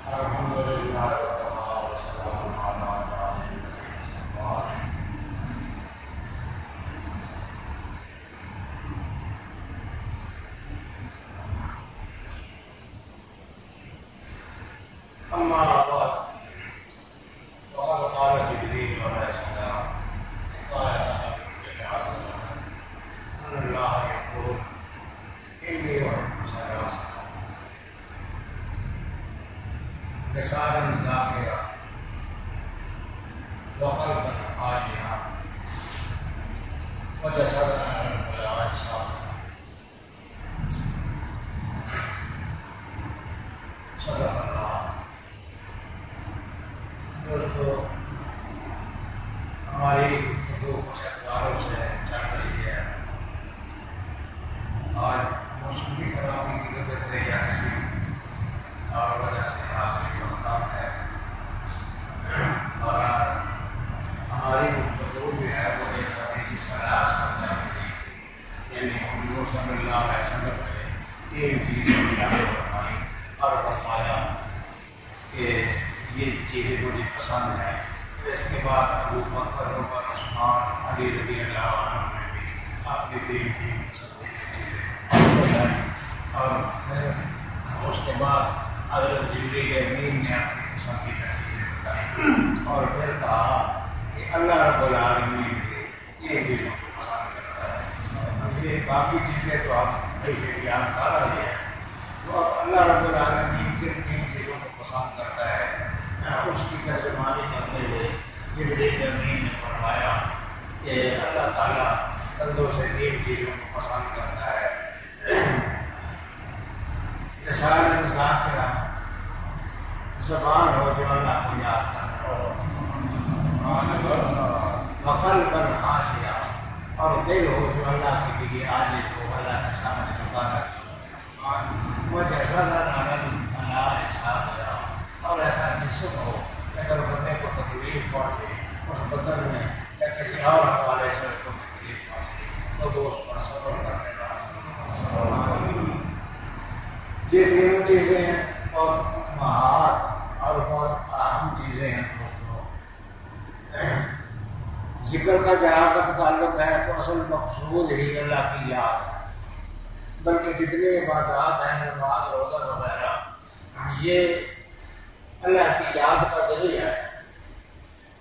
الحمدللہ أما بعد فقد قال جبريل عليه السلام قال أن الله يقول إني أحب ثلاثة لسانا ذاكرا وقلبا خاشعا وجسدا على البلاء صابرا. صدق اللہ. دوستو، ہماری گفتگو کچھ اخباروں سے چل رہی ہے. آج موسمی خرابی کی وجہ سے یا کسی اور وجہ سے آخری مقام ہے اور ہماری گفتگو جو ہے وہ ایک حدیثی سلاس پر چل رہی ہے. یعنی حضور صلی اللہ علیہ وسلم نے تین چیزیں بیان فرمائی اور فرمایا کہ یہ چیزیں مجھے پسند ہیں. اس کے بعد ابو بکر عمر عثمان علی رضی اللہ عنہ نے بھی اپنی دین کی پسندیدہ چیزیں بتائیں اور پھر اس کے بعد حضرت جبریل امین نے اپنی پسندیدہ چیزیں بتائیں اور پھر کہا کہ اللہ رب العالمین بھی یہ چیزوں کو پسند کرتا ہے. یہ باقی چیزیں تو آپ ایسے بیان کر رہے ہیں تو اللہ رب العالمین کن کن چیزوں کو پسند کرتا ہے اس کی ترجمانی کرتے ہوئے جبریل امین نے فرمایا کہ اللہ تعالیٰ بندوں سے تین چیزوں کو پسند کرتا ہے. لسان ذاکرہ، زبان ہو جو اللہ کو یاد کرتا ہو، وقلب خاشعا، اور دل ہو جو اللہ کے لیے عاجز ہو، اللہ کے سامنے جھکا رکھے، وجسدا علی البلاء صابرا، اور ایسا جسم ہو کہ اگر بندے کو تکلیف پہنچے اس بدن میں یا کسی اور حوالے سے اس کو تکلیف پہنچے تو وہ اس پر صبر کرنے کا. یہ تینوں چیزیں ہیں اور مہارت اور بہت اہم چیزیں ہیں. ذکر کا جہاں تک تعلق ہے تو اصل مقصود ہی اللہ کی یاد ہے، بلکہ جتنے عبادات ہیں نماز روزہ وغیرہ یہ اللہ کی یاد کا ذریعہ ہے.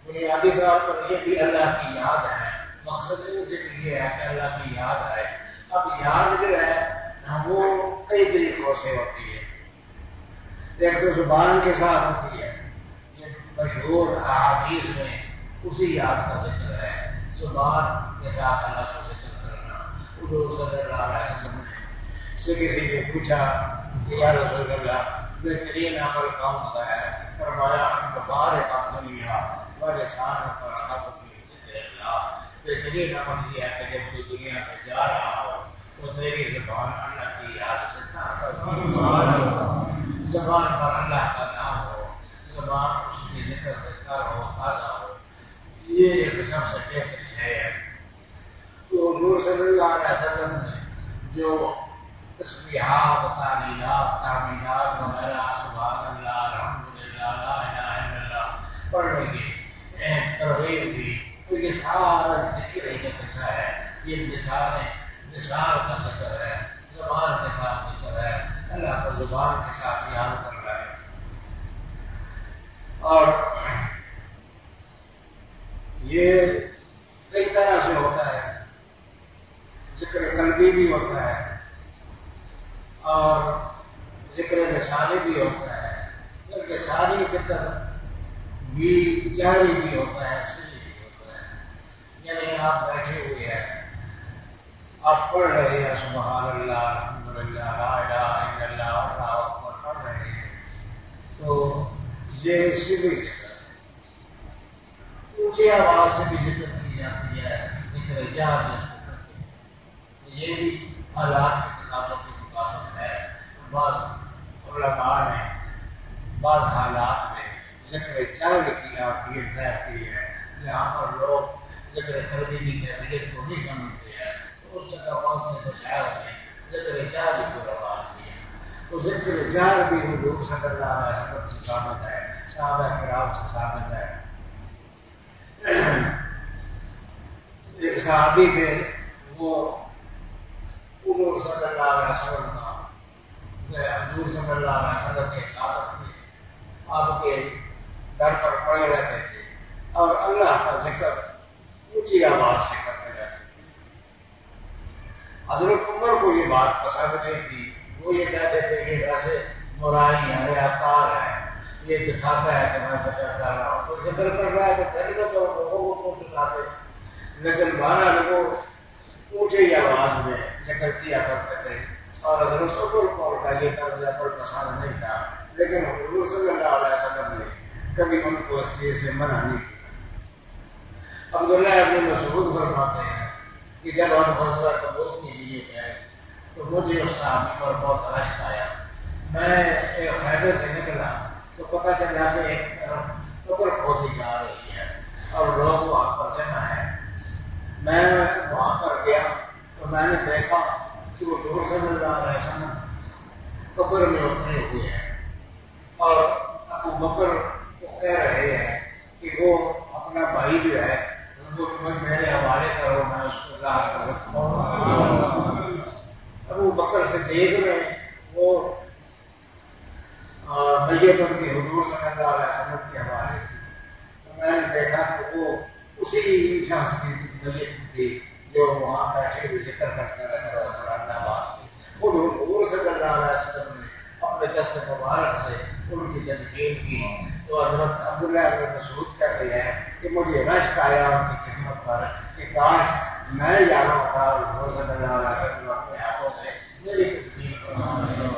بنیادی طور پر یہ بھی اللہ کی یاد ہے. مقصد ذکر یہ ہے کہ اللہ کی یاد ہے. اب یاد جو ہے وہ کئی طریقوں سے ہوتی ہے. ایک تو زبان کے ساتھ ہوتی ہے، یہ مشہور احادیث میں اسی یاد کا ذکر ہے، زبان کے ساتھ اللہ کا ذکر کرنا. حضور صلی اللہ علیہ وسلم نے سے کسی نے پوچھا کہ یا رسول اللہ بہترین عمل کون سا ہے؟ فرمایا مبارک دنیا ولسان پر ذکر اللہ. بہترین عمل یہ ہے کہ جب تو دنیا سے جا رہا ہو تو تیری زبان اللہ کی یاد سے نہ زبان پر اللہ کا نام ہو، زبان اس کی ذکر سے تر ہو، تازہ ہو. یہ ایک سب سے بہتر ہے. تو حضور صلی اللہ علیہ وسلم نے جو تسبیحات، تعلیلات، تحمیدات وغیرہ، سبحان اللہ، الحمدللہ، لا الہ الا اللہ پڑھنے کی ترغیب دی، تو یہ سارا ذکر ہی کا قصہ ہے. یہ مثال کا ذکر ہے، زبان کے ساتھ ذکر ہے، اللہ کا زبان کے ساتھ یاد کر رہا ہے. اور یہ کئی طرح سے ہوتا ہے. ذکر قلبی بھی ہوتا ہے اور ذکر لسانی بھی ہوتا ہے. لسانی ذکر بھی جاری بھی ہوتا ہے، سری بھی ہوتا ہے. یعنی آپ بیٹھے ہوئے ہیں، آپ پڑھ رہے ہیں سبحان اللہ، الحمدللہ، لا الہ الا اللہ، اللہ اکبر پڑھ رہے ہیں، تو یہ سری ذکر. اونچی آواز سے بھی ذکر کی جاتی ہے، ذکر جہر جس کو کہتے ہیں. یہ بھی حالات کے تقاضوں کے مطابق ہے. بعض علماء نے بعض حالات میں ذکر جہر کی آخر ظاہر کی ہے، جہاں پر لوگ ذکر قلبی کی کیفیت کو نہیں سمجھتے ہیں تو اس جگہ بہت سے مشاعر نے ذکر جہر کو رواج دیا. تو ذکر جہر بھی حضور صلی اللہ علیہ وسلم سے ثابت ہے، صحابہ کرام سے ثابت ہے۔ ایک صحابی تھے، وہ حضور صلی اللہ علیہ وسلم کا حضور صلی اللہ علیہ وسلم کے عادت میں آپ کے در پر پڑے رہتے تھے اور اللہ کا ذکر اونچی آواز سے کرتے رہتے تھے۔ حضرت عمر کو یہ بات پسند نہیں تھی، وہ یہ کہتے تھے کہ ویسے برائی ہے، ریاکار ہے، یہ دکھاتا ہے کہ میں ذکر کر رہا ہوں، تو ذکر کر رہا ہے تو کہنے تو لوگوں کو دکھاتے، لیکن 12 لوگوں اونچی آواز میں ذکر کیا کرتے تھے اور حضرت عمر کو کا یہ طرز عمل پسند نہیں تھا، لیکن حضور صلی اللہ علیہ وسلم نے کبھی ان کو اس چیز سے منع نہیں کیا۔ عبداللہ ابن مسعود فرماتے ہیں کہ جب ہم غزوہ تبوک کے لیے گئے تو مجھے اس صحابی پر بہت رشک آیا، میں ایک خیمے سے نکلا تو پتہ چلا کہ ایک طرف قبر کھودی جا رہی ہے اور لوگ وہاں پر جمع ہیں۔ میں وہاں پر گیا تو میں نے دیکھا کہ وہ حضور صلی اللہ علیہ وسلم قبر میں اترے ہوئے ہیں اور ابو بکر کو کہہ رہے ہیں کہ وہ اپنا بھائی جو ہے وہ میرے حوالے کرو، میں اس کو لا کر رکھوں۔ ابو بکر سے دیکھ رہے ہیں وہ میت ان کی حضور صلی اللہ علیہ وسلم کے حوالے کی، تو میں نے دیکھا کہ وہ اسی شخص کی میت تھی جو وہاں بیٹھے ہوئے ذکر کرتا رہتا تھا قرآن آواز سے۔ خود حضور صلی اللہ علیہ وسلم نے اپنے دست مبارک سے ان کی تدفین کی۔ تو حضرت عبداللہ ابن مسعود کہتے ہیں کہ مجھے رشک آیا ان کی قسمت پر کہ کاش میں جانا ہوتا حضور صلی اللہ علیہ وسلم اپنے ہاتھوں سے میری تدفین کروانا۔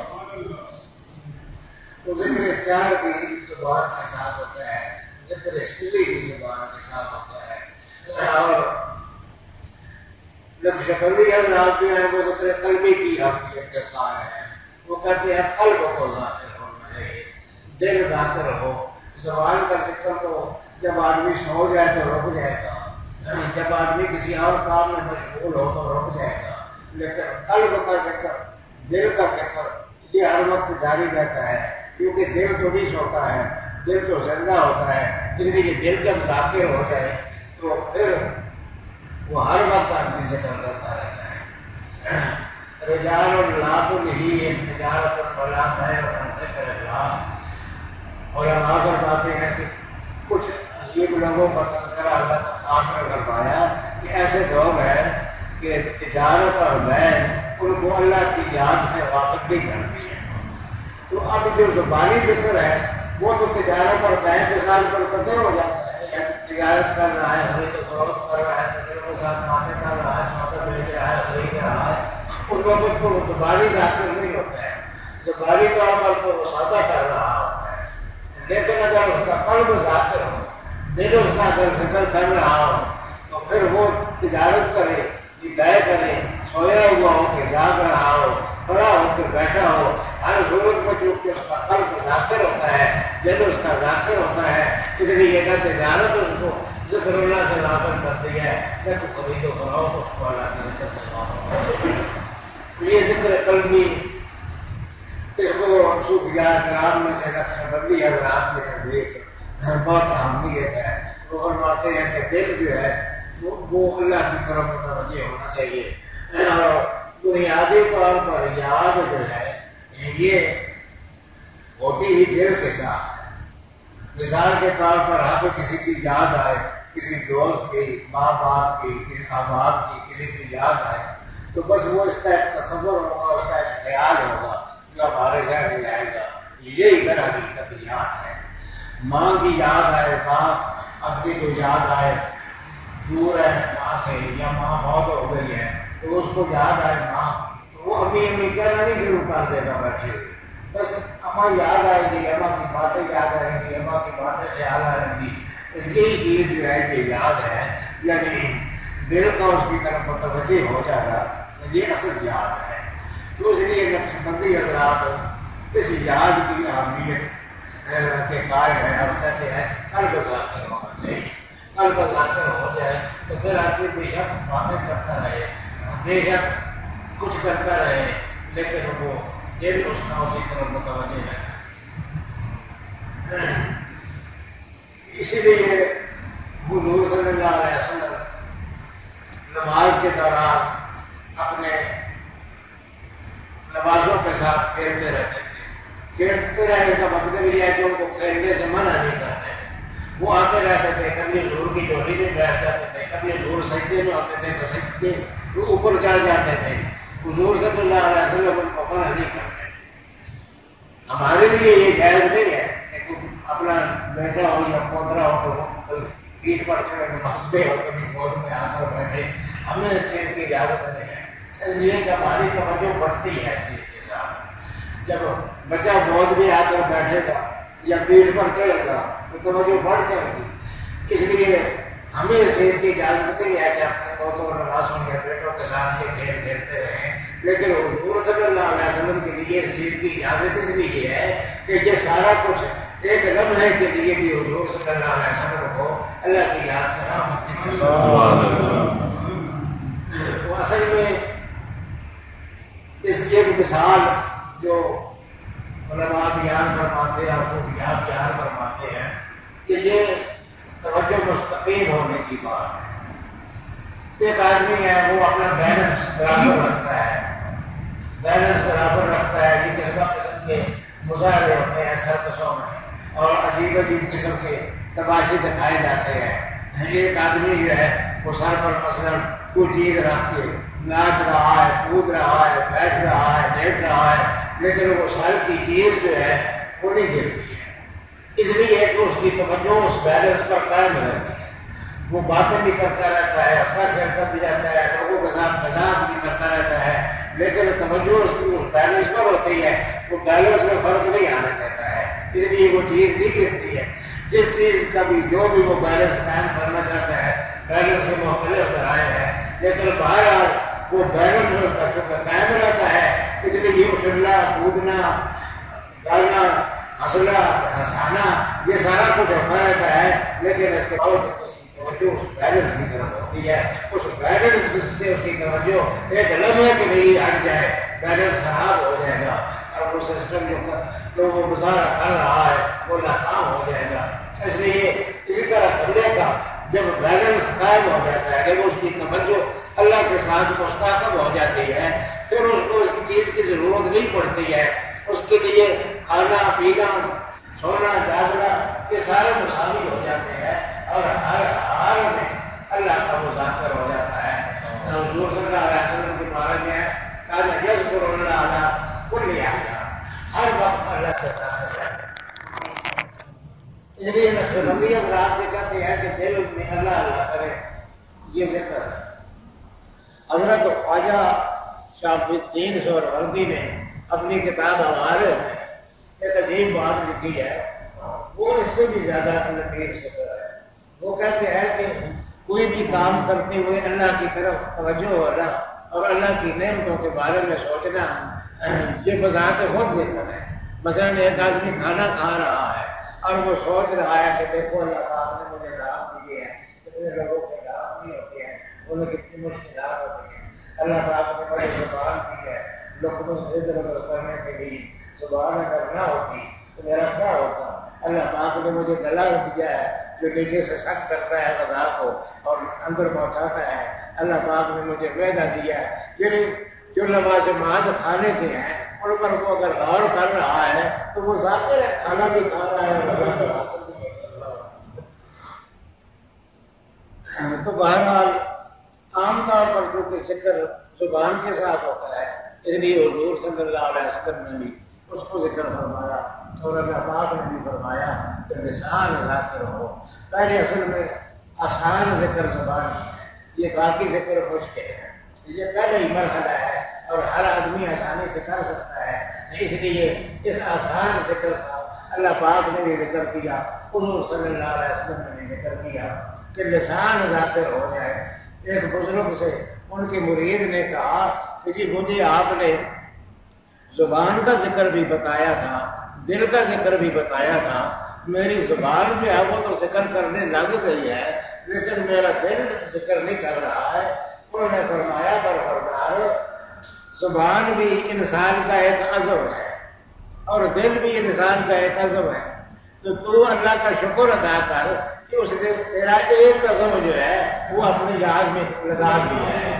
تو ذکر چار بھی زبان کے ساتھ ہوتا ہے، ذکر سری بھی زبان کے ساتھ ہوتا ہے، اور نقشبندی حضرات جو ہیں وہ ذکر قلبی کی حقیقت کے قائل ہیں۔ وہ کہتے ہیں قلب کو ذاکر ہونا چاہیے، دل ذاکر ہو۔ زبان کا ذکر تو جب آدمی سو جائے تو رک جائے گا، جب آدمی کسی اور کام میں مشغول ہو تو رک جائے گا، لیکن قلب کا ذکر، دل کا ذکر یہ ہر وقت جاری رہتا ہے، کیونکہ دل تو نہیں سوتا ہے، دل تو زندہ ہوتا ہے، اس لیے دل جب ذاکر ہو جائے تو پھر وہ ہر وقت آدمی ذکر کرتا رہتا ہے۔ رجال اللہ نہیں تجارت ولا بیع عن ذکر اللہ۔ علماء فرماتے ہیں کہ کچھ عجیب لوگوں کا تذکرہ اللہ تعالیٰ نے فرمایا کہ ایسے لوگ ہیں کہ تجارت اور بیع ان کو اللہ کی یاد سے واقف نہیں کرتی ہے۔ تو اب جو زبانی ذکر ہے وہ تو تجارت اور بیع کے ساتھ منقطع ہو جاتا ہے، یا تجارت کر رہا ہے، خرید و فروخت کر رہا ہے، تجربے کے ساتھ باتیں کر رہا ہے، سودا بیچ رہا ہے، خرید رہا ہے، اس وقت کو زبانی ذاکر نہیں ہوتا ہے، زبانی طور پر تو وہ سودا کر رہا ہوتا ہے، لیکن اگر اس کا قلب ذاکر ہو، دل اس کا اگر ذکر کر رہا ہو تو پھر وہ تجارت کرے، بیع کرے، سویا ہوا ہو کہ جاگ رہا ہو، کھڑا ہو کے بیٹھا ہو، ہر صورت میں چونکہ اس کا قلب ذاکر ہوتا ہے، دل اس کا ذاکر ہوتا ہے، اس لیے یہ کہ تجارت اس کو ذکر اللہ سے لاغر کرتی ہے، لیکن خرید و فروخت اس کو اللہ کے ذکر سے لاغر کرتی ہے۔ یہ ذکر قلبی، اس کو صوفیاء کرام میں سے نقشبندی حضرات کے نزدیک بہت اہمیت ہے۔ وہ فرماتے ہیں کہ دل جو ہے وہ اللہ کی طرف متوجہ ہونا چاہیے، اور بنیادی طور پر یاد جو ہے یہ ہوتی ہی دل کے ساتھ ہے۔ مثال کے طور پر ہمیں کسی کی یاد آئے، کسی دوست کی، ماں باپ کی، کسی احباب کی، کسی کی یاد آئے تو بس وہ اس کا ایک تصور ہوگا، اس کا ایک خیال ہوگا جو ہمارے ذہن میں آئے گا، یہی در حقیقت یاد ہے۔ ماں کی یاد آئے، ماں اپنی کو یاد آئے، دور ہے ماں سے یا ماں بہت ہو گئی ہے تو اس کو یاد آئے ماں، تو وہ امی امی کہنا نہیں شروع کر دے گا بیٹھے ہوئے، بس اماں یاد آئے گی، اماں کی باتیں یاد آئیں گی، اماں کی باتیں خیال آئیں گی، یہی چیز جو ہے کہ یاد ہے، یعنی دل کا اس کی طرف متوجہ ہو جانا، یہ اصل یاد ہے۔ تو اس لیے نقشبندی حضرات اس یاد کی اہمیت کے قائل ہے اور کہتے ہیں قلب ذاکر ہونا چاہیے۔ قلب ذاکر ہو جائے تو پھر آدمی بے شک باتیں کرتا رہے، بے شک کچھ کرتا رہے، لیکن وہ دل اس کا اسی طرف متوجہ ہے۔ اسی لیے حضور صلی اللہ علیہ وسلم نماز کے دوران اپنے نمازوں کے ساتھ کھیلتے رہتے تھے۔ کھیلتے رہنے کا مطلب یہ ہے کہ ان کو کھیلنے سے منع نہیں کرتے، وہ آتے رہتے تھے، کبھی حضور کی ڈولی میں بیٹھ جاتے تھے، کبھی حضور سجدے میں ہوتے تھے تو سجدے اوپر چڑھ جاتے تھے، حضور صلی اللہ علیہ وسلم ان کو منع نہیں کرتے۔ ہمارے لیے یہ جائز نہیں ہے کہ اپنا بیٹا ہو یا پوترا ہو تو وہ پیٹھ پر چڑھے نماز پہ ہو کبھی گود میں آ کر بیٹھے، ہمیں اس چیز کی اجازت نہیں ہے۔ اس لیے کہ ہماری توجہ بڑھتی ہے اس چیز کے ساتھ۔ جب بچہ گود میں آ کر بیٹھے گا یا پیٹھ پر چڑھے گا تو توجہ بڑھ جائے گی۔ اس لیے ہمیں اس چیز کی اجازت نہیں ہے کہ اپنے پوتوں اور نوازوں یا بیٹوں کے ساتھ یہ کھیل کھیلتے رہیں، لیکن حضور صلی اللہ علیہ وسلم کے لیے اس چیز کی اجازت اس لیے ہے کہ یہ سارا کچھ ایک لمحے کے لیے بھی حضور صلی اللہ علیہ وسلم کو اللہ کی یاد سے راحت تو اصل میں اس کی ایک مثال جو علماء بیان فرماتے ہیں اور صوفیاء بیان فرماتے ہیں کہ یہ توجہ مستقیم ہونے کی بات ہے۔ ایک آدمی ہے وہ اپنا بیلنس برابر رکھتا ہے، بیلنس برابر رکھتا ہے، یہ قسم قسم کے مظاہرے ہوتے ہیں سرکسوں میں اور عجیب عجیب قسم کے تماشے دکھائے جاتے ہیں۔ ایک آدمی جو ہے وہ سر پر مثلا کوئی چیز رکھ کے ناچ رہا ہے، کود رہا ہے، بیٹھ رہا ہے، لیٹ رہا ہے، لیکن وہ سر کی چیز جو ہے وہ نہیں گرتی ہے، اس لیے کہ اس کی توجہ اس بیلنس پر قائم رہتی ہے۔ وہ باتیں بھی کرتا رہتا ہے، ہنستا کھیلتا بھی رہتا ہے، لوگوں کے ساتھ مذاق بھی کرتا رہتا ہے، لیکن توجہ اس کی اس بیلنس پر ہوتی ہے، وہ بیلنس میں فرق نہیں آنے دیتا ہے، اس لیے وہ چیز نہیں گرتی ہے۔ جس چیز کا بھی جو بھی وہ بیلنس قائم کرنا چاہتا ہے، بیلنس سے مختلف ذرائع ہے، لیکن بہرحال وہ بیلنس اس کا چونکہ قائم رہتا ہے، اس لیے اچھلنا کودنا ڈالنا ہنسنا ہنسانا یہ سارا کچھ ہوتا رہتا ہے، لیکن اس کے باوجود اس کی توجہ اس بیلنس کی طرف ہوتی ہے۔ اس بیلنس سے اس کی توجہ ایک لمحے کے لیے ہٹ جائے، بیلنس خراب ہو جائے گا اور وہ سسٹم جو وہ مظاہرہ کر رہا ہے وہ ناکام ہو جائے گا۔ اس لیے اسی طرح بندے کا جب بیلنس قائم ہو جاتا ہے، جب اس کی توجہ اللہ کے ساتھ مستحکم ہو جاتی ہے، پھر اس کو اس کی چیز کی ضرورت نہیں پڑتی ہے۔ اس کے لیے کھانا پینا سونا جاگنا یہ سارے مساوی ہو جاتے ہیں اور ہر حال میں اللہ کا مذاکر ہو جاتا ہے۔ حضور صلی اللہ علیہ وسلم کے بارے میں کہا یذکر اللہ علی کل حال، ہر وقت اللہ کے ساتھ ہے۔ اس لیے نبی حضرات سے کہتے ہیں کہ دل میں اللہ اللہ کرے، یہ ذکر ہے۔ حضرت خواجہ شاہ الدین سہروردی نے اپنی کتاب ہمارے میں ایک عجیب بات لکھی ہے، وہ اس سے بھی زیادہ لطیف ذکر ہے۔ وہ کہتے ہیں کہ کوئی بھی کام کرتے ہوئے اللہ کی طرف توجہ ہونا اور اللہ کی نعمتوں کے بارے میں سوچنا یہ بذات خود ذکر ہے۔ مثلاً ایک آدمی کھانا کھا رہا ہے اور وہ سوچ رہا ہے کہ دیکھو اللہ پاک نے مجھے رحم دیے ہیں، کتنے لوگوں کے رحم نہیں ہوتے ہیں، انہیں کتنی مشکلات ہوتی ہیں، اللہ پاک نے بڑے زبان دی ہے، لوگوں کو ادھر ادھر کرنے کے لیے زبان اگر نہ ہوتی تو میرا کیا ہوتا؟ اللہ پاک نے مجھے گلا دیا ہے جو نیچے سے سخت کرتا ہے غذا کو اور اندر پہنچاتا ہے، اللہ پاک نے مجھے معدہ دیا ہے۔ یعنی جو لوازمات کھانے کے ہیں ان پر وہ اگر غور کر رہا ہے تو وہ ذاکر ہے، کھانا بھی کھا رہا ہے۔ تو بہرحال عام طور پر جو کہ ذکر زبان کے ساتھ ہوتا ہے، اس لیے حضور صلی اللہ علیہ وسلم نے بھی اس کو ذکر فرمایا اور اللہ پاک نے بھی فرمایا کہ لسان ذاکر ہو۔ پہلے اصل میں آسان ذکر زبان ہی ہے، یہ باقی ذکر مشکل ہے، یہ پہلے ہی مرحلہ ہے اور ہر آدمی آسانی سے کر سکتا ہے۔ اس لیے اس آسان ذکر کا اللہ پاک نے بھی ذکر کیا، حضور صلی اللہ علیہ وسلم نے بھی ذکر کیا کہ لسان ذاکر ہو جائے۔ ایک بزرگ سے ان کے مرید نے کہا کہ جی مجھے آپ نے زبان کا ذکر بھی بتایا تھا، دل کا ذکر بھی بتایا تھا، میری زبان جو ہے وہ تو ذکر کرنے لگ گئی ہے لیکن میرا دل ذکر نہیں کر رہا ہے۔ انہوں نے فرمایا برخوردار زبان بھی انسان کا ایک عزم ہے اور دل بھی انسان کا ایک عزم ہے، تو اللہ کا شکر ادا کر کہ اس نے تیرا ایک عزم جو ہے وہ اپنی جہاز میں لگا دیا ہے۔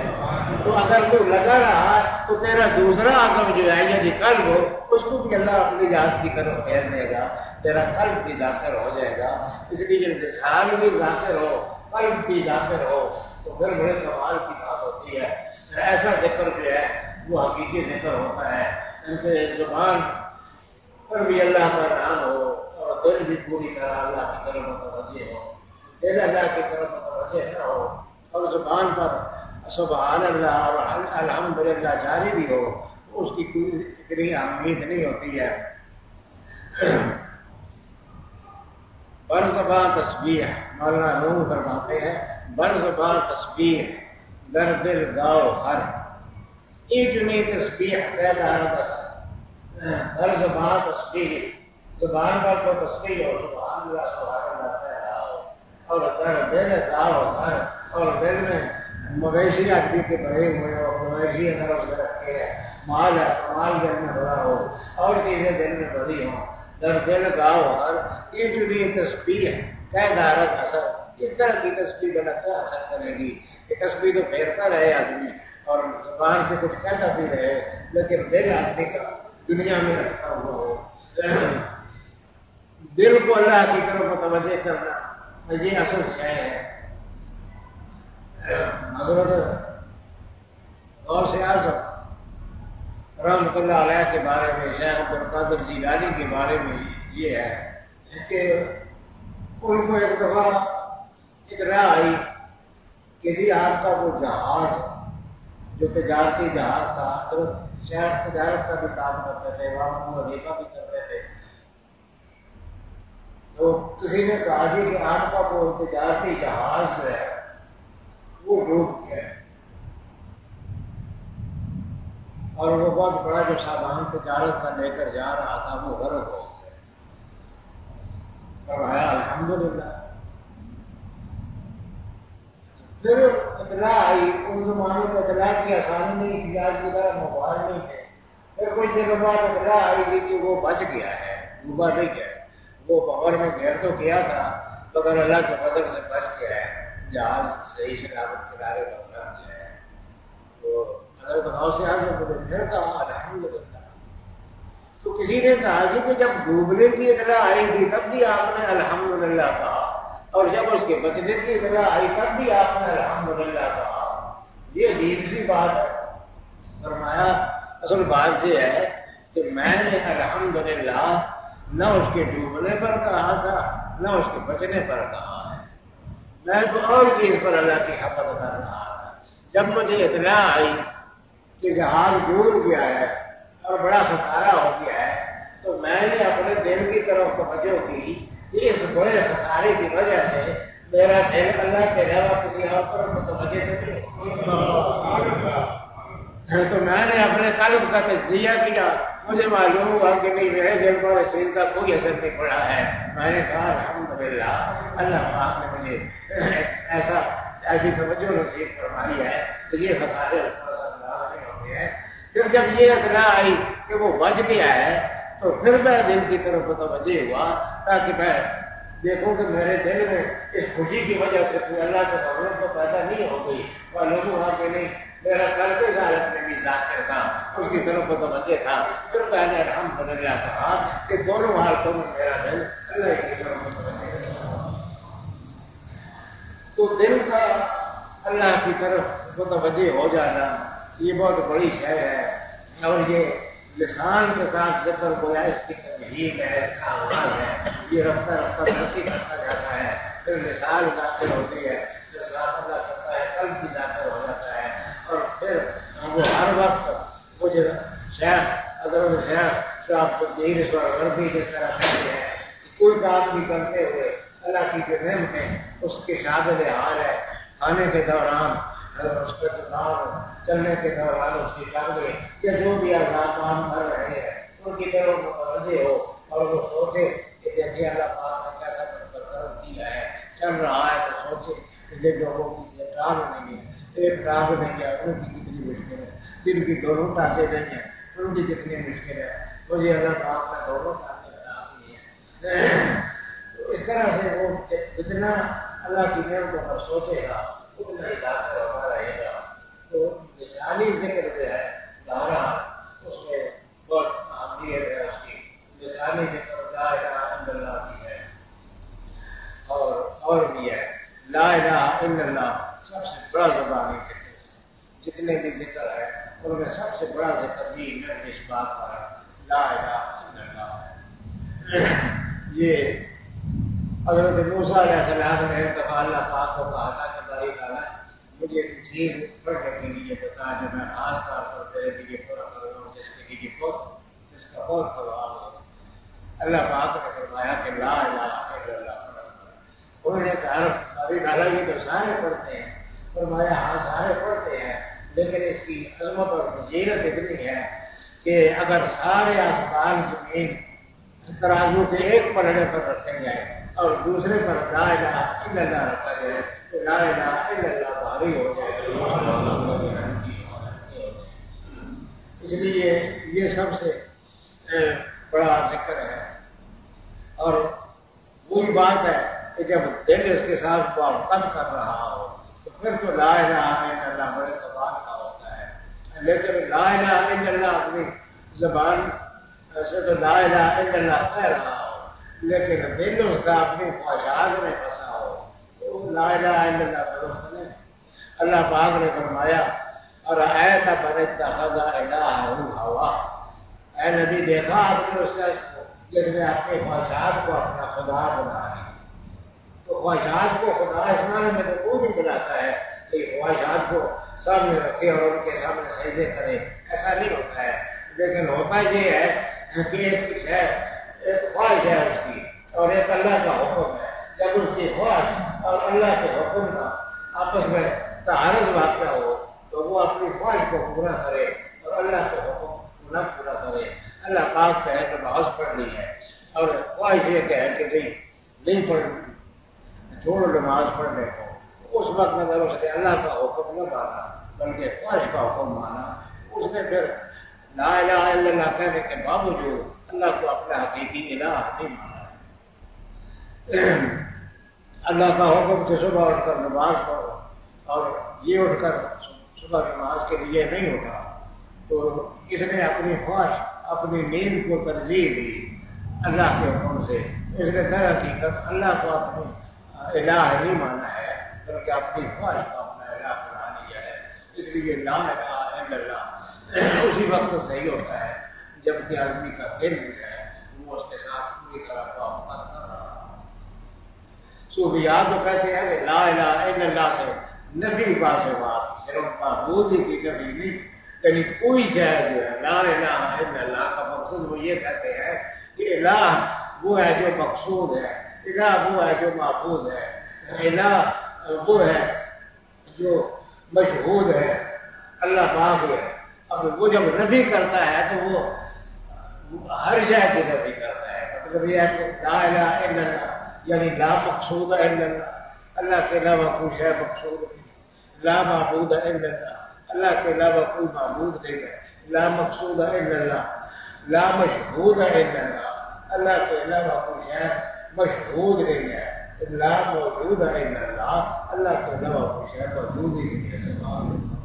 تو اگر تو لگا رہا تو تیرا دوسرا عزم جو ہے یعنی قلب ہو، اس کو بھی اللہ اپنی جہاز کی طرف پھیر دے گا، تیرا قلب بھی ذاکر ہو جائے گا۔ اس لیے جب لسان بھی ذاکر ہو، قلب بھی ذاکر ہو، تو پھر بڑے کمال کی بات ہوتی ہے۔ ایسا ذکر جو ہے وہ حقیقی ذکر ہوتا ہے، ان کے زبان پر بھی اللہ کا نام ہو اور دل بھی پوری طرح اللہ کی طرف متوجہ ہو، دل اللہ کی طرف متوجہ نہ ہو اور زبان پر سبحان اللہ اور الحمدللہ جاری بھی ہو، اس کی کوئی اتنی اہمیت نہیں ہوتی ہے۔ بر زبان تسبیح، مولانا روم فرماتے ہیں بر زبان تسبیح در دل گاؤ ہر، ای چنی تسبیح پیدار بس، بر زبان تسبیح، زبان پر تو تسبیح ہو، سبحان اللہ پیدا ہو، اور در دل گاؤ ہر، اور دل میں مویشی آدمی کے بڑے ہوئے ہو، مویشی اندر اس میں رکھے ہیں، مال ہے، مال دل میں بڑا ہو اور چیزیں دل میں بڑی ہوں، در دل گاؤ ہر، یہ جو بھی تسبیح کہہ دارت اثر، اس طرح کی تسبیح بنا کیا اثر کرے گی کہ تسبیح تو پھیرتا رہے آدمی اور زبان سے کچھ کہتا بھی رہے لیکن دل آدمی کا دنیا میں رکھتا ہوا ہو۔ دل کو اللہ کی طرف متوجہ کرنا یہ اصل شے ہے۔ حضرت غوث اعظم رحمۃ اللہ علیہ کے بارے میں، شیخ عبد القادر جیلانی کے بارے میں یہ ہے کہ ان کو ایک دفعہ اطلاع آئی کہ جی آپ کا وہ جہاز جو تجارتی جہاز تھا، حضرت شیخ تجارت کا بھی کام کرتے تھے، وہاں وظیفہ بھی کرتے تھے، تو کسی نے کہا جی کہ آپ کا وہ تجارتی جہاز جو ہے وہ ڈوب گیا ہے اور وہ بہت بڑا جو سامان تجارت کا لے کر جا رہا تھا وہ غرق ہو گیا۔ فرمایا الحمدللہ۔ پھر اطلاع آئی، ان زمانوں کو اطلاع کی آسانی نہیں تھی، آج کی طرح موبائل نہیں تھے، پھر کچھ دنوں بعد اطلاع آئی تھی کہ وہ بچ گیا ہے، ڈوبا نہیں گیا، وہ بغور میں گھیر تو کیا تھا مگر اللہ کے فضل سے بچ گیا ہے، جہاز صحیح سلامت کنارے پر اتر گیا ہے۔ تو حضرت غوث اعظم نے پھر کہا الحمدللہ۔ تو کسی نے کہا جی کہ جب ڈوبنے کی اطلاع آئی تھی تب بھی آپ نے الحمدللہ کہا اور جب اس کے بچنے کی اطلاع آئی تب بھی آپ نے الحمدللہ کہا، یہ عجیب سی بات ہے۔ فرمایا اصل بات یہ ہے کہ میں نے الحمدللہ نہ اس کے ڈوبنے پر کہا تھا نہ اس کے بچنے پر کہا ہے، میں تو اور چیز پر اللہ کی حمد کر رہا تھا۔ جب مجھے اطلاع آئی کہ جہاز ڈوب گیا ہے اور بڑا خسارہ ہو گیا ہے تو میں نے اپنے دل کی طرف توجہ کی کہ اس بڑے خسارے کی وجہ سے میرا دل اللہ کے علاوہ کسی اور طرف متوجہ تو میں نے اپنے قلب کا تجزیہ کیا، مجھے معلوم ہوا کہ نہیں میرے دل پر اس چیز کا کوئی اثر نہیں پڑا ہے۔ میں نے کہا الحمدللہ، اللہ پاک نے مجھے ایسی توجہ نصیب فرمائی ہے کہ یہ خسارے نہیں ہوتے ہیں۔ پھر جب یہ اطلاع آئی کہ وہ بچ گیا ہے تو پھر میں دل کی طرف متوجہ ہوا تاکہ میں دیکھوں کہ میرے دل میں اس خوشی کی وجہ سے کوئی اللہ سے محبت تو پیدا نہیں ہو گئی، معلوم ہوا کہ نہیں میرا قلب اس حالت میں بھی ذاکر تھا، اس کی طرف متوجہ تھا۔ پھر میں نے الحمدللہ کہا کہ دونوں حالتوں میں میرا دل اللہ کی طرف متوجہ تھا۔ تو دل کا اللہ کی طرف متوجہ ہو جانا یہ بہت بڑی شے ہے، اور یہ لسان کے ساتھ ذکر گویا اس کی تمہید ہے، اس کا آغاز ہے، یہ رفتہ رفتہ ترقی کرتا جاتا ہے، پھر لسان ذاکر ہوتی ہے، لسان اللہ کرتا ہے، قلب بھی ذاکر ہو جاتا ہے، اور پھر وہ ہر وقت وہ جو شیخ حضرت شیخ شاہ الدین سہروردی جس طرح کہتے ہیں کہ کوئی کام بھی کرتے ہوئے اللہ کی جو نعمتیں اس کے شامل حال ہے، کھانے کے دوران اس کا زبان، چلنے کے دوران اس کی ٹانگیں یا جو بھی آزاد کام کر رہے ہیں ان کی طرف متوجہ ہو اور وہ سوچے کہ دیکھیے اللہ پاک نے کیسا کرم کیا ہے، چل رہا ہے تو سوچے کہ جن لوگوں کی ٹانگ نہیں ہے، ایک ٹانگ نہیں ہے، ان کی کتنی مشکل ہے، جن کی دونوں طاقتیں نہیں ہیں، ان کی کتنی مشکل ہے، مجھے اللہ پاک نے دونوں طاقتیں عطا کی ہیں۔ تو اس طرح سے وہ جتنا اللہ کی نعمتوں پر سوچے گا اتنا ہی ذاکر ہوتا رہے گا۔ تو لسانی ذکر جو ہے دارا اس میں بہت اہمیت ہے، اس کی لسانی ذکر لا الہ الا اللہ کی ہے، اور بھی ہے لا الہ الا اللہ سب سے بڑا زبانی ذکر ہے۔ جتنے بھی ذکر ہے ان میں سب سے بڑا ذکر بھی اس بات پر لا الہ الا اللہ ہے۔ یہ حضرت موسیٰ علیہ السلام نے دفعہ اللہ پاک کو کہا تھا کہ باری تعالیٰ مجھے ایک چیز پڑھنے کے لیے بتا جو میں خاص طور پر تیرے لیے پورا کروں گا، جس کا بہت ثواب ہو۔ اللہ پاک نے فرمایا کہ لا الہ الا اللہ پڑھا۔ انہوں نے کہا باری تعالیٰ یہ تو سارے پڑھتے ہیں۔ فرمایا ہاں سارے پڑھتے ہیں، لیکن اس کی عظمت اور فضیلت اتنی ہے کہ اگر سارے آسمان زمین ترازو کے ایک پلڑے پر رکھے جائیں اور دوسرے پر لا الہ الا اللہ رکھا جائے تو لا الہ الا اللہ بھاری ہو جائے گا۔ اس لیے یہ سب سے بڑا ذکر ہے، اور وہی بات ہے کہ جب دل اس کے ساتھ موافقت کر رہا ہو تو پھر تو لا الہ الا اللہ بڑے کمال کا ہوتا ہے۔ لیکن لا الہ الا اللہ اپنی زبان سے تو لا الہ الا اللہ کہہ رہا ہو، لیکن دل اس کا اپنی خواہشات میں پھنسا ہو تو لا الہ الا اللہ درست نہیں۔ اللہ پاک نے فرمایا اور ایت من اتخذ الہہ ہوا، اے نبی دیکھا آپ نے اس شخص کو جس نے اپنی خواہشات کو اپنا خدا بنا لیا۔ تو خواہشات کو خدا اس معنی میں تو کوئی نہیں بناتا ہے کہ خواہشات کو سامنے رکھے اور ان کے سامنے سجدے کرے، ایسا نہیں ہوتا ہے۔ لیکن ہوتا یہ ہے کہ ایک خواہش ہے اس کی اور ایک اللہ کا حکم ہے۔ جب اس کی خواہش اور اللہ کے حکم کا آپس میں تعارض واقع ہو تو وہ اپنی خواہش کو پورا کرے اور اللہ کے حکم کو نہ پورا کرے۔ اللہ پاک کہے کہ نماز پڑھنی ہے اور خواہش یہ کہے کہ نہیں پڑھنی، چھوڑو نماز پڑھنے کو، اس وقت میں اگر اس نے اللہ کا حکم نہ مانا بلکہ خواہش کا حکم مانا، اس نے پھر لا الہ الا اللہ کہنے کے باوجود اللہ کو اپنا حقیقی الہ نہیں مانا ہے۔ اللہ کا حکم کہ صبح اٹھ کر نماز پڑھو اور یہ اٹھ کر صبح نماز کے لیے نہیں اٹھا تو اس نے اپنی خواہش اپنی نیند کو ترجیح دی اللہ کے حکم سے۔ اس نے در حقیقت اللہ کو اپنی الہ نہیں مانا ہے بلکہ اپنی خواہش کو اپنا الہ بنا لیا ہے۔ اس لیے لا الہ الا اللہ اسی وقت صحیح ہوتا ہے جب کہ آدمی کا دل جو ہے وہ اس کے ساتھ پوری طرح موافقت کر رہا ہو۔ صوفیاء تو کہتے ہیں کہ لا الہ الا اللہ سے نفی باسوات، صرف معبود ہی کی نفی نہیں، یعنی کوئی شے جو ہے لا الہ الا اللہ کا مقصد وہ یہ کہتے ہیں کہ الہ وہ ہے جو مقصود ہے، الہ وہ ہے جو معبود ہے، الہ وہ ہے جو مشہود ہے، اللہ پاک ہے۔ اب وہ جب نفی کرتا ہے تو وہ ہر شے کی نفی کرتا ہے، مطلب یہ ہے کہ لا الہ الا اللہ یعنی لا مقصود الا اللہ، اللہ کے علاوہ کوئی شے مقصود نہیں، لا معبود الا اللہ، اللہ کے علاوہ کوئی معبود نہیں ہے، لا مقصود الا اللہ، لا مشہود الا اللہ، اللہ کے علاوہ کوئی شے مشہود نہیں ہے، لا موجود الا اللہ، اللہ کے علاوہ کوئی شے موجود ہی نہیں ہے۔ سبحان اللہ۔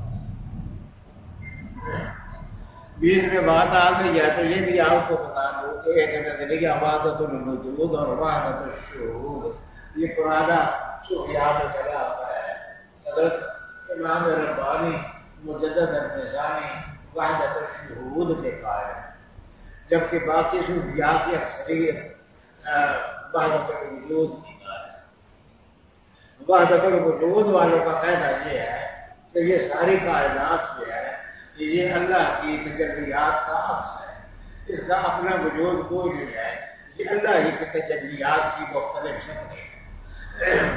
بیچ میں بات آ گئی ہے تو یہ بھی آپ کو بتا دوں کہ ایک نظریہ وحدت الوجود اور وحدت الشہود یہ پرانا صوفیاء میں چلا آتا ہے۔ حضرت امام ربانی مجدد النظامی وحدت الشہود کے قائل ہیں، جبکہ باقی صوفیاء کی اکثریت وحدت الوجود کی قائل ہے۔ وحدت الوجود والوں کا کہنا یہ ہے کہ یہ ساری کائنات جو ہے یہ اللہ کی تجلیات کا عکس ہے، اس کا اپنا وجود کوئی نہیں ہے، یہ اللہ ہی کی تجلیات کی مختلف شکلیں ہیں،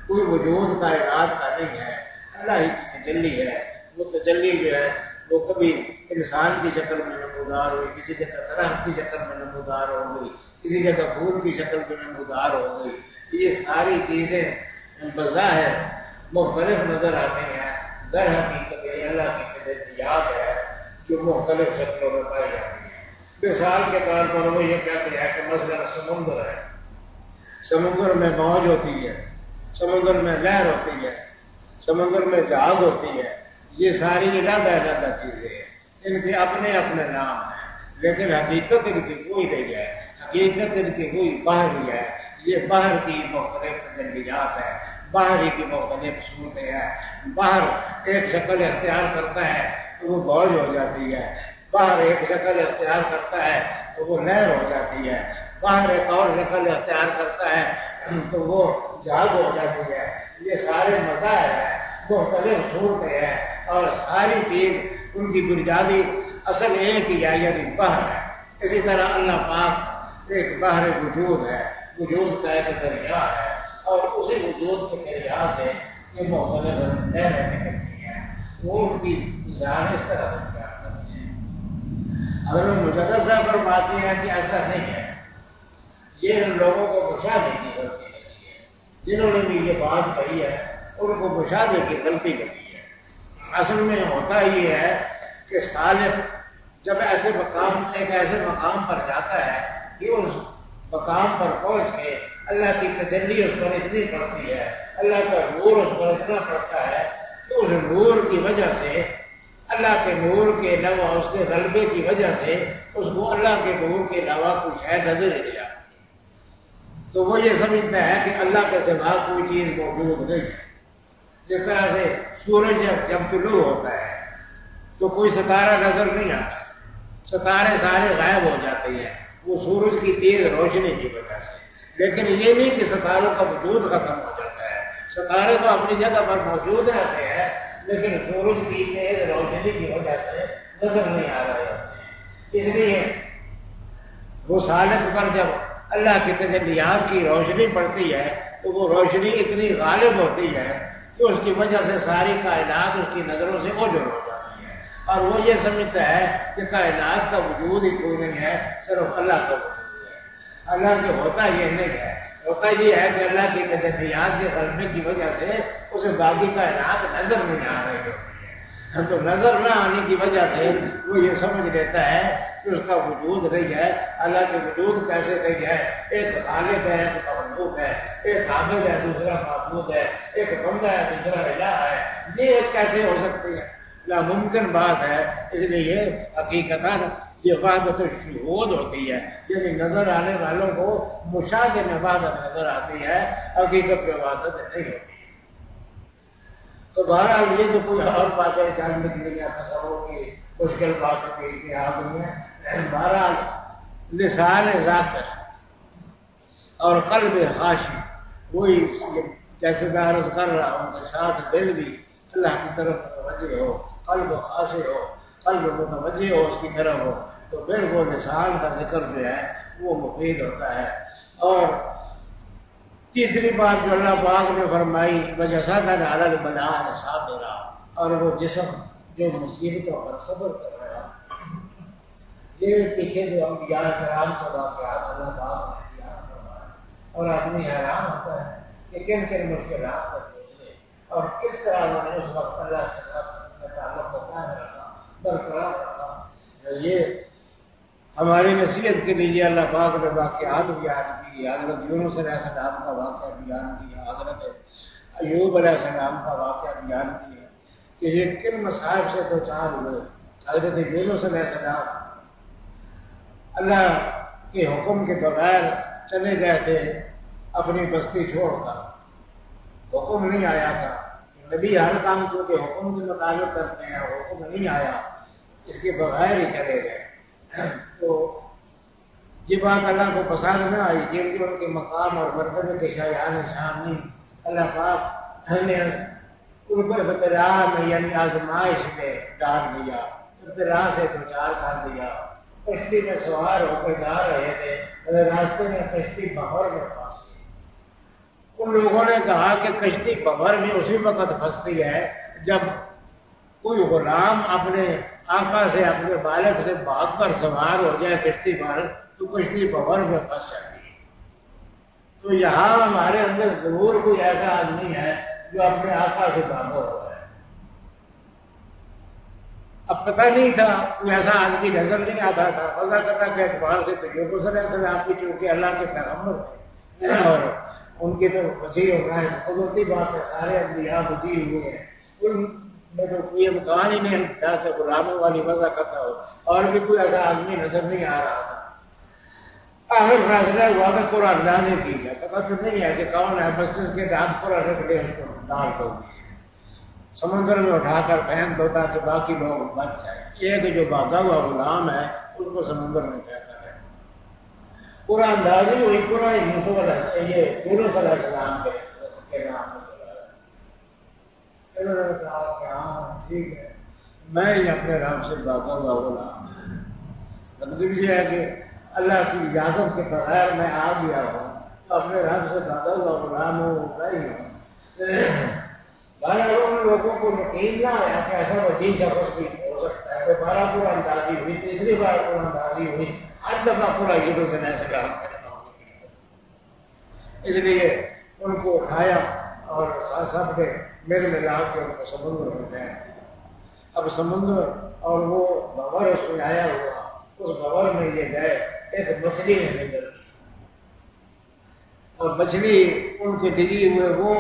کوئی وجود کائنات کا نہیں ہے، اللہ ہی کی تجلی ہے۔ وہ تجلی جو ہے وہ کبھی انسان کی شکل میں نمودار ہوئی، کسی جگہ درخت کی شکل میں نمودار ہو گئی، کسی جگہ پھول کی شکل میں نمودار ہو گئی۔ یہ ساری چیزیں بظاہر مختلف نظر آتی ہیں، در حقیقت اللہ کی تجلیات ہے جو مختلف شکلوں میں پائی جاتی ہیں۔ مثال کے طور پر وہ یہ کہتے ہیں کہ مثلاً سمندر ہے، سمندر میں موج ہوتی ہے، سمندر میں لہر ہوتی ہے، سمندر میں جہاز ہوتی ہے، یہ ساری علیحدہ علیحدہ چیزیں ہیں، ان کے اپنے اپنے نام ہیں، لیکن حقیقت ان کی کوئی نہیں ہے، حقیقت ان کی کوئی باہر ہی ہے۔ یہ باہر کی مختلف تجلیات ہے، باہر ہی کی مختلف صورتیں ہیں۔ باہر ایک شکل اختیار کرتا ہے تو وہ موج ہو جاتی ہے، باہر ایک شکل اختیار کرتا ہے تو وہ لہر ہو جاتی ہے، باہر ایک اور شکل اختیار کرتا ہے تو وہ جہاز ہو جاتی ہے۔ یہ سارے مظاہر ہیں، مختلف صورتیں ہیں، اور ساری چیز ان کی بنیادی اصل ایک ہی ہے، یعنی باہر ہے۔ اسی طرح اللہ پاک ایک باہر وجود ہے، وجود کا ایک دریا ہے، اور اسی وجود کے دریا سے یہ مختلف لہریں نکلتی ہیں، وہ ان کی مثال اس طرح سے بیان کرتی ہیں۔ اگر مجدد صاحب فرماتے ہیں کہ ایسا نہیں ہے، یہ ان لوگوں کو مشاہدے کی غلطی لگی ہے، جنہوں نے بھی یہ بات کہی ہے ان کو مشاہدے کی غلطی لگی ہے۔ اصل میں ہوتا یہ ہے کہ سالک جب ایسے مقام ایک ایسے مقام پر جاتا ہے کہ اس مقام پر پہنچ کے اللہ کی تجلی اس پر اتنی پڑتی ہے، اللہ کا نور اس پر اتنا پڑتا ہے کہ اس نور کی وجہ سے، اللہ کے نور کے علاوہ اس کے غلبے کی وجہ سے اس کو اللہ کے نور کے علاوہ کوئی شے نظر ہی نہیں آتی، تو وہ یہ سمجھتا ہے کہ اللہ کے سوا کوئی چیز موجود نہیں ہے۔ جس طرح سے سورج جب طلوع ہوتا ہے تو کوئی ستارہ نظر نہیں آتا، ستارے سارے غائب ہو جاتے ہیں وہ سورج کی تیز روشنی کی وجہ سے، لیکن یہ نہیں کہ ستاروں کا وجود ختم ہو جاتا ہے، ستارے تو اپنی جگہ پر موجود رہتے ہیں لیکن سورج کی تیز روشنی کی وجہ سے نظر نہیں آ رہے ہوتے ہیں۔ اس لیے وہ سالک پر جب اللہ کی تجلیات کی روشنی پڑتی ہے تو وہ روشنی اتنی غالب ہوتی ہے کہ اس کی وجہ سے ساری کائنات اس کی نظروں سے اوجھل ہو جاتی ہے، اور وہ یہ سمجھتا ہے کہ کائنات کا وجود ہی کوئی نہیں ہے، صرف اللہ کا وجود ہے۔ اللہ کے ہوتا یہ نہیں ہے، ہوتا یہ ہے کہ اللہ کی تجلیات کے غلبے کی وجہ سے اسے باقی کائنات نظر نہیں آ رہی ہوتی ہے، تو نظر نہ آنے کی وجہ سے وہ یہ سمجھ لیتا ہے کہ اس کا وجود نہیں ہے۔ اللہ کے وجود کیسے نہیں ہے؟ ایک خالق ہے، ایک مخلوق ہے، ایک عابد ہے، دوسرا معبود ہے، ایک بندہ ہے، دوسرا الہ ہے، یہ کیسے ہو سکتی ہے؟ ناممکن بات ہے۔ اس لیے حقیقتاً یہ وحدت الشہود ہوتی ہے، یعنی نظر آنے والوں کو مشاہدے میں وحدت نظر آتی ہے، حقیقت میں وحدت نہیں ہوتی۔ تو بہرحال یہ تو کوئی اور باتیں جان نکلی ہیں، تصور کی مشکل باتوں کی اتحاد میں، بہرحال لسان ذاکر اور قلب خاشع، وہی جیسے میں عرض کر رہا ہوں کہ ساتھ دل بھی اللہ کی طرف متوجہ ہو، قلب خاشع ہو، قلب متوجہ ہو اس کی طرف ہو، تو پھر وہ لسان کا ذکر جو ہے وہ مفید ہوتا ہے۔ اور تیسری بات جو اللہ پاک نے فرمائی وَجَسَدًا عَلَى الْبَلَاءِ صَابِرًا، اور وہ جسم جو مصیبتوں پر صبر کر رہا۔ یہ پیچھے جو انبیاء کرام کا واقعات اللہ پاک نے بیان فرمایا، اور آدمی حیران ہوتا ہے کہ کن کن مشکلات پر پہنچے اور کس طرح انہوں نے اس وقت اللہ کے ساتھ اپنے تعلق کو قائم رکھا، برقرار رکھا۔ یہ ہماری نصیحت کے لیے اللہ پاک نے واقعات بیان کی، حضرت یونس علیہ السلام کا واقعہ بیان کیا، حضرت ایوب علیہ السلام کا واقعہ بیان کیا کہ یہ کن مصائب سے دو چار ہوئے۔ حضرت یونس علیہ السلام اللہ کے حکم کے بغیر چلے گئے تھے اپنی بستی چھوڑ کر، حکم نہیں آیا تھا، نبی ہر کام کو کہ حکم کے مطابق کرتے ہیں، حکم نہیں آیا، اس کے بغیر ہی چلے گئے۔ تو یہ بات اللہ کو پسند نہ آئی، کیونکہ ان کے مقام اور مرتبے کے شایان شان نہیں، اللہ پاک نے ان کو ابتلاء میں یعنی آزمائش میں ڈال دیا، ابتلاء سے دوچار کر دیا۔ کشتی میں سوار ہو کے جا رہے تھے، راستے میں کشتی بحر میں پھنس گئی۔ ان لوگوں نے کہا کہ کشتی بحر میں اسی وقت پھنستی ہے جب کوئی غلام اپنے آقا سے، اپنے مالک سے بھاگ کر سوار ہو جائے کشتی پر، تو کشتی بحر میں پھنس جاتی ہے۔ تو یہاں ہمارے اندر ضرور کوئی ایسا آدمی ہے جو اپنے آقا سے بھاگا ہوا ہے۔ اب پتہ نہیں تھا، کوئی ایسا آدمی نظر نہیں آتا تھا، وضاقت کے اعتبار سے تو یوسف علیہ السلام کی چونکہ اللہ کے پیغمبر تھے اور ان کی تو وسیع ہونا ہے، قدرتی بات ہے، سارے انبیاء وسیع ہوئے ہیں، ان میں تو کوئی امکان ہی نہیں تھا کہ غلاموں والی وضاقت ہو، اور بھی کوئی ایسا آدمی نظر نہیں آ رہا تھا۔ آخر فیصلہ ہوا کہ قرآن نازل کی جائے، پتہ تو نہیں ہے کہ کون ہے، مسجد کے دانت پر رکھ دے اس کو ڈال دو، سمندر میں اٹھا کر پھینک دو تاکہ باقی لوگ بچ جائیں، یہ کہ جو بھاگا ہوا غلام ہے اس کو سمندر میں پھینکا ہے۔ قرآن نازل ہوئی، قرآن یوسف یونس علیہ السلام کے نام میں کہا کہ ہاں ٹھیک ہے، میں ہی اپنے رب سے بھاگا ہوا غلام، مطلب یہ ہے کہ اللہ کی اجازت کے بغیر میں آ گیا ہوں، اپنے رب سے بھاگا ہوا غلام ہوں، میں ہی ہوں۔ بارہ ان لوگوں کو یقین نہ آیا کہ ایسا وسیع شخص بھی ہو سکتا ہے، دوبارہ قرآن اندازی ہوئی، تیسری بار قرآن اندازی ہوئی، ہر دفعہ قرآن یونس علیہ السلام اس لیے ان کو اٹھایا اور سب کے میل ملا کے ان کو سمندر میں پھینک دیا۔ اب سمندر اور وہ بھور اس میں آیا ہوا، اس بھور میں یہ گئے، ایک مچھلی میں نکل گئی اور مچھلی ان کے ڈگی ہوئے، وہ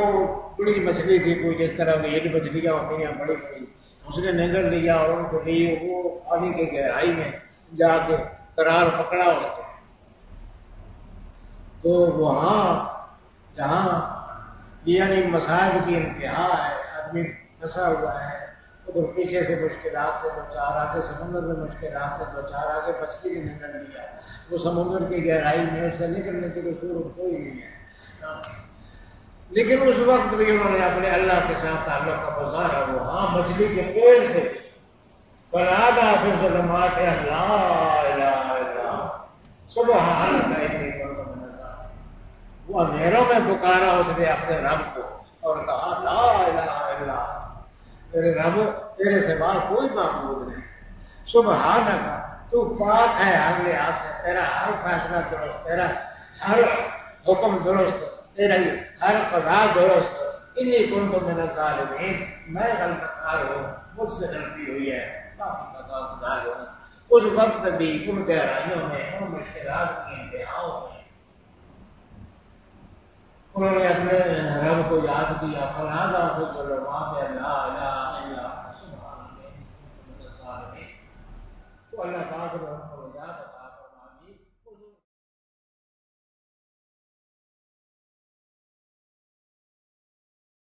بڑی مچھلی تھی، کوئی جس طرح یہ مچھلیاں ہوتی ہیں بڑی بڑی، اس نے نگل لیا اور ان کو لیے وہ پانی کی گہرائی میں جا کے قرار پکڑا اس کو۔ تو وہاں جہاں یعنی مسائل کی انتہا ہے، آدمی پھنسا ہوا ہے، ادھر پیچھے سے مشکلات سے دو چار آگے، سمندر میں مشکلات سے دو چار آگے، مچھلی نے نگل لیا، وہ سمندر کی گہرائی میں اس سے نکلنے کی کوئی صورت کوئی نہیں ہے۔ لیکن اس وقت بھی انہوں نے اپنے اللہ کے ساتھ تعلق کا مظاہرہ وہاں مچھلی کے پیڑ سے بنادا پھر ظلمات لا الہ الا سبحانک انی کنت من الظالمین، وہ اندھیروں میں پکارا اس نے اپنے رب کو اور کہا لا الہ الا میرے رب تیرے سوا کوئی معبود نہیں، سبحانک تو پاک ہے ہر لحاظ سے، تیرا ہر فیصلہ درست، تیرا ہر حکم درست، تیرا ہر قضا درست، انی کنت من الظالمین میں غلط کار ہوں، مجھ سے غلطی ہوئی ہے، معافی کا قاصدار ہوں۔ اس وقت بھی ان گہرائیوں میں، ان مشکلات کی انتہاؤں میں انہوں نے اپنے رب کو یاد کیا، فنادا فی الظلمات لا الہ